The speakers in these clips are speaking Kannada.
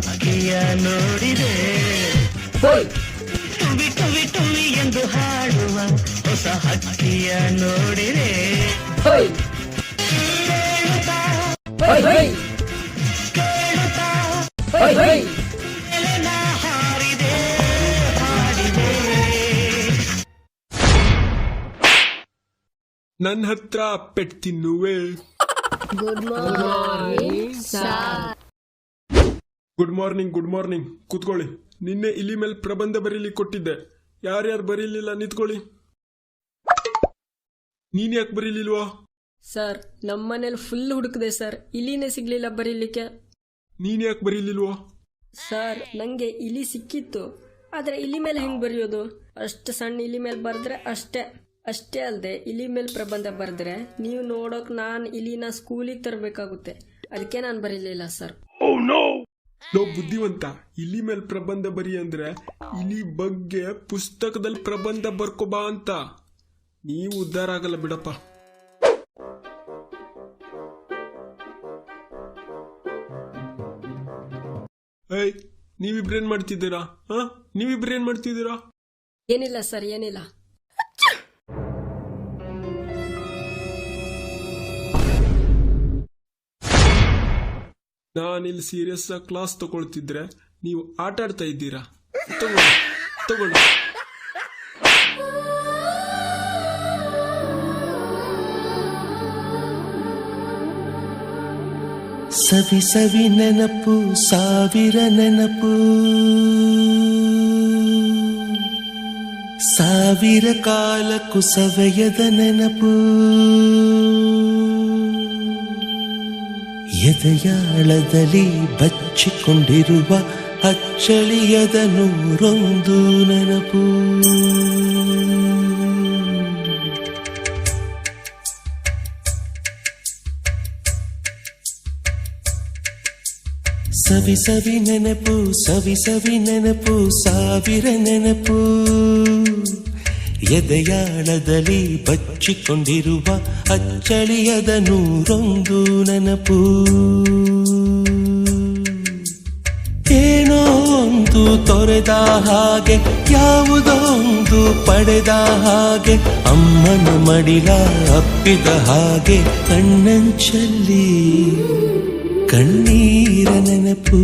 ಹಕ್ಕಿಯ ನೋಡಿದೆ, ಟುವಿ ಟುವಿ ಟುವಿ ಎಂದು ಹಾಡುವ ಹೊಸ ಹಕ್ಕಿಯ ನೋಡಿದೆ. ಕೇಳುತ್ತಾ ಕೇಳುತ್ತಾ ಹಾರಿದೆ ಹಾಡಿದೆ. ನನ್ನ ಹತ್ರ ಪೆಟ್ ತಿನ್ನುವೆ. Good morning sir. Good morning, good morning. ಕೂತ್ಕೊಳ್ಳಿ. ನಿನ್ನೆ ಇಲಿ ಮೇಲೆ ಪ್ರಬಂಧ ಬರೀಲಿ ಕೊಟ್ಟಿದ್ದೆ. ಯಾರ್ಯಾರು ಬರೀಲಿಲ್ಲ ನಿಂತ್ಕೊಳ್ಳಿ. ನೀನ್ ಯಾಕೆ ಬರೀಲಿಲ್ವಾ? ಸರ್ ನಮ್ಮನೇಲಿ ಫುಲ್ ಹುಡುಕದೆ ಸರ್, ಇಲಿನೇ ಸಿಗ್ಲಿಲ್ಲ ಬರೀಲಿಕ್ಕೆ. ನೀನ್ ಯಾಕೆ ಬರೀಲಿಲ್ವಾ? ಸರ್ ನಂಗೆ ಇಲಿ ಸಿಕ್ಕಿತ್ತು, ಆದ್ರೆ ಇಲಿ ಮೇಲೆ ಹೆಂಗ್ ಬರೆಯೋದು? ಅಷ್ಟು ಸಣ್ಣ ಇಲಿ ಮೇಲೆ ಬರೆದ್ರೆ ಅಷ್ಟೇ ಅಲ್ಲದೆ ಇಲಿ ಮೇಲೆ ಪ್ರಬಂಧ ಬರೆದ್ರೆ ನೀವು ನೋಡೋಕ್ ನಾನು ಇಲಿನ ಸ್ಕೂಲಿಗೆ ತರಬೇಕಾಗುತ್ತೆ. ಅದಕ್ಕೆ ನಾನು ಬರೀಲಿಲ್ಲ ಸರ್. ಲೋ ಬುದ್ಧಿವಂತ, ಇಲಿ ಮೇಲೆ ಪ್ರಬಂಧ ಬರಿ ಅಂದ್ರೆ ಇಲಿ ಬಗ್ಗೆ ಪುಸ್ತಕದಲ್ಲಿ ಪ್ರಬಂಧ ಬರ್ಕೋಬಾ ಅಂತ. ನೀವು ಉದ್ಧಾರ ಆಗಲ್ಲ ಬಿಡಪ್ಪ. ಏಯ್, ನೀವಿಬ್ರೇನ್ ಮಾಡ್ತಿದ್ದೀರಾ? ನೀವಿಬ್ರೇನ್ ಮಾಡ್ತಿದ್ದೀರಾ? ಏನಿಲ್ಲ ಸರ್, ಏನಿಲ್ಲ. ನಾನಿಲ್ಲಿ ಸೀರಿಯಸ್ ಆಗಿ ಕ್ಲಾಸ್ ತಗೊಳ್ತಿದ್ರೆ ನೀವು ಆಟ ಆಡ್ತಾ ಇದ್ದೀರಾ. ತಗೊಳ್ಳಿ. ಸವಿ ಸವಿ ನೆನಪು, ಸಾವಿರ ನೆನಪು, ಸಾವಿರ ಕಾಲಕ್ಕೂ ಸವೆಯದ ನೆನಪು, ಎದೆಯಾಳದಲ್ಲಿ ಬಚ್ಚಿಕೊಂಡಿರುವ ಅಚ್ಚಳಿಯದ ನೂರೊಂದು ನೆನಪು. ಸವಿ ಸವಿ ನೆನಪು, ಸವಿ ಸವಿ ನೆನಪು, ಸಾವಿರ ನೆನಪು, ಎದೆಯಾಳದಲ್ಲಿ ಬಚ್ಚಿಕೊಂಡಿರುವ ಅಚ್ಚಳಿಯದ ನೂರೊಂದು ನೆನಪು. ಏನೋ ಒಂದು ತೊರೆದ ಹಾಗೆ, ಯಾವುದೋ ಒಂದು ಪಡೆದ ಹಾಗೆ, ಅಮ್ಮನ ಮಡಿಲ ಅಪ್ಪಿದ ಹಾಗೆ, ಕಣ್ಣಂಚಲ್ಲಿ ಕಣ್ಣೀರ ನೆನಪು.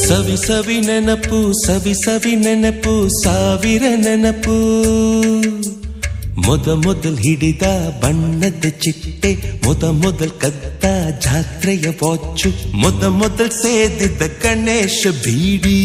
ಸವಿ ಸವಿ ನೆನಪು, ಸವಿ ಸವಿ ನೆನಪು, ಸಾವಿರ ನೆನಪು, ಮೊದಲ್ ಹಿಡಿದ ಬಣ್ಣದ ಚಿಟ್ಟೆ, ಮೊದಲ್ ಕದ್ದ ಜಾತ್ರೆಯ ವಾಚು, ಮೊದಲ್ ಸೇದಿದ್ದ ಗಣೇಶ ಬೀಡಿ,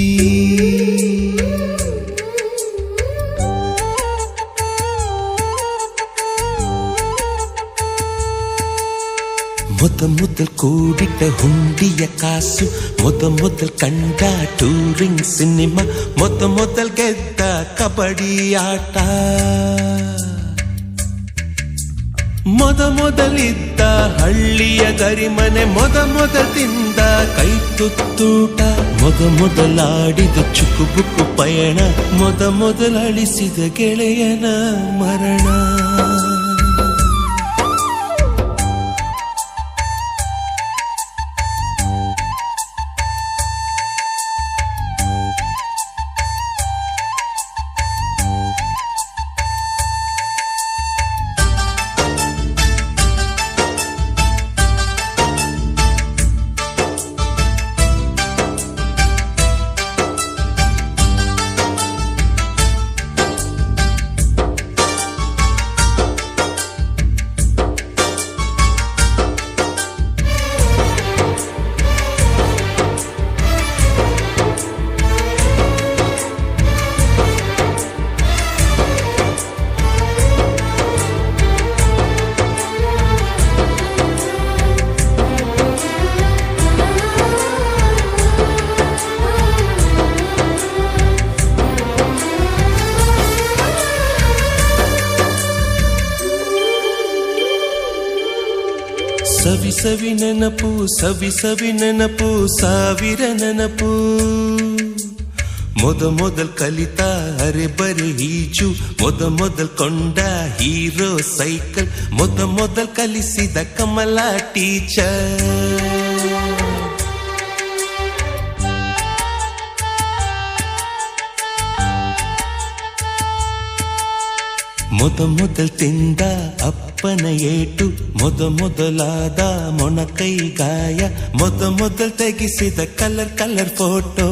ಮೊದಲ್ ಕೂಡಿಟ್ಟ ಹುಂಡಿಯ ಕಾಸು, ಮೊದಲ್ ಕಂಡ ಟೂರಿಂಗ್ ಸಿನಿಮಾ, ಮೊದಲ್ ಗೆದ್ದ ಕಬಡ್ಡಿ ಆಟ, ಮೊದಲಿದ್ದ ಹಳ್ಳಿಯ ಗರಿಮನೆ, ಮೊದಲ್ ತಿಂದ ಕೈ ತುತ್ತೂಟ, ಮೊದಲಾಡಿದ ಚುಕುಬುಕು ಪಯಣ, ಮೊದಲಳಿಸಿದ ಗೆಳೆಯನ ಮರಣ. ಸವಿ ನೆನಪು ಸವಿ ಸವಿ ನೆನಪು ಸಾವಿರ ನೆನಪು ಮೊದಲ್ ಕಲಿತ ಅರೆ ಬರೆ ಈಜು ಮೊದಲ್ ಕೊಂಡ ಹೀರೋ ಸೈಕಲ್ ಮೊದಲ್ ಕಲಿಸಿದ ಕಮಲ ಟೀಚರ್ ಮೊದಲ್ ತಿಂದ ಅಪ್ಪನ ಏಟು ಮೊದಲಾದ ಮೊಣಕೈ ಗಾಯ ಮೊದಲ್ ತೆಗೆಸಿದ ಕಲರ್ ಫೋಟೋ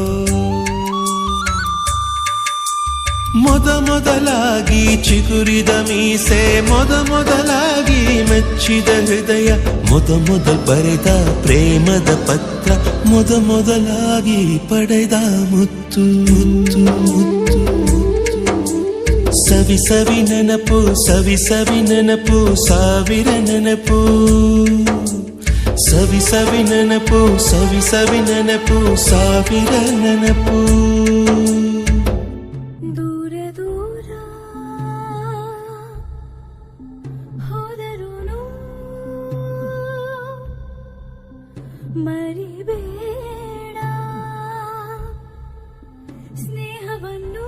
ಮೊದಲಾಗಿ ಚಿಗುರಿದ ಮೀಸೆ ಮೊದಲಾಗಿ ಮೆಚ್ಚಿದ ಹೃದಯ ಮೊದಲ್ ಬರೆದ ಪ್ರೇಮದ ಪತ್ರ ಮೊದಲಾಗಿ ಪಡೆದ ಮುತ್ತು ಮುತ್ತು ಮುತ್ತು ಸವಿ ಸವಿ ನೆನಪು ಸವಿ ಸವಿ ನೆನಪು ಸಾವಿರ ನೆನಪು ಸವಿ ಸವಿ ನೆನಪು ಸವಿ ಸವಿ ನೆನಪು ಸಾವಿರ ನೆನಪು ದೂರ ದೂರ ಹೋದರುನು ಮರಿಬೇಡ ಸ್ನೇಹವನ್ನು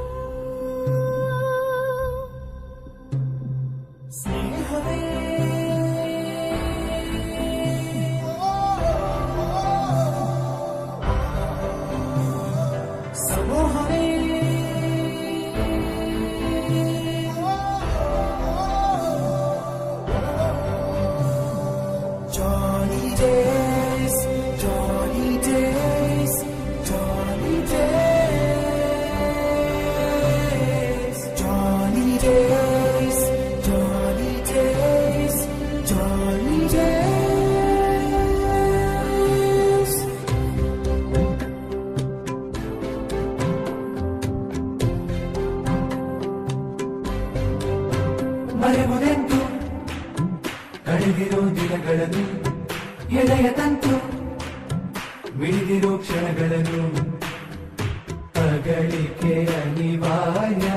Johnny days, Johnny days, Johnny days, Johnny days, Johnny days, Johnny days. ಮರೆಮುನೆಂದು ಕಳೆದಿರೋ ದಿನಗಳನ್ನು ಎಳೆಯ ತಂತು ಮಿಡಿದಿರೋ ಕ್ಷಣಗಳನ್ನು ಅಗಳಿಕೆ ಅನಿವಾರ್ಯ